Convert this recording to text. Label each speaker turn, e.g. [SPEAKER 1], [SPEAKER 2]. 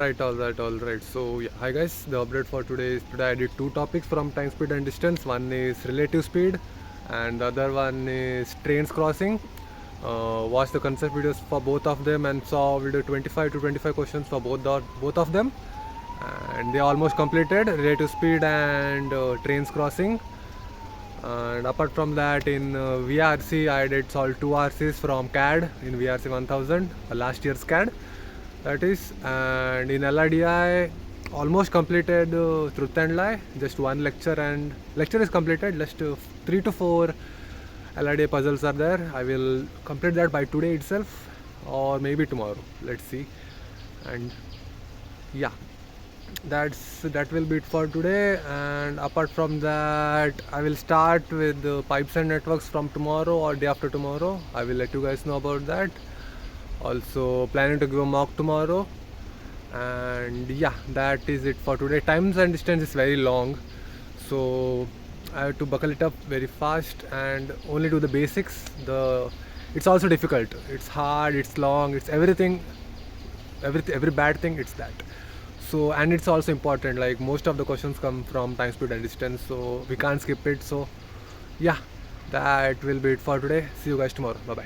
[SPEAKER 1] All right. So, yeah, hi guys. The update for today I did two topics from time, speed, and distance. One is relative speed, and the other one is trains crossing. Watched the concept videos for both of them and saw video 25 to 25 questions for both of them, and they almost completed relative speed and trains crossing. And apart from that, in VRC, I did solve two RCs from CAD in VRC 1000, last year's CAD. That is, and in LIDI, almost completed Truth and Lie. Just one lecture, and lecture is completed. Just 3 to 4 LIDI puzzles are there. I will complete that by today itself, or maybe tomorrow. Let's see. And yeah, that will be it for today. And apart from that, I will start with the pipes and networks from tomorrow or day after tomorrow. I will let you guys know about that. Also planning to give a mock tomorrow. And yeah, that is it for today. Times and distance is very long, so I have to buckle it up very fast and only do the basics. It's also difficult, it's hard, it's long, it's everything, every bad thing, it's that. So, and it's also important, like most of the questions come from time, speed, and distance, so we can't skip it. So yeah, that will be it for today. See you guys tomorrow. Bye bye.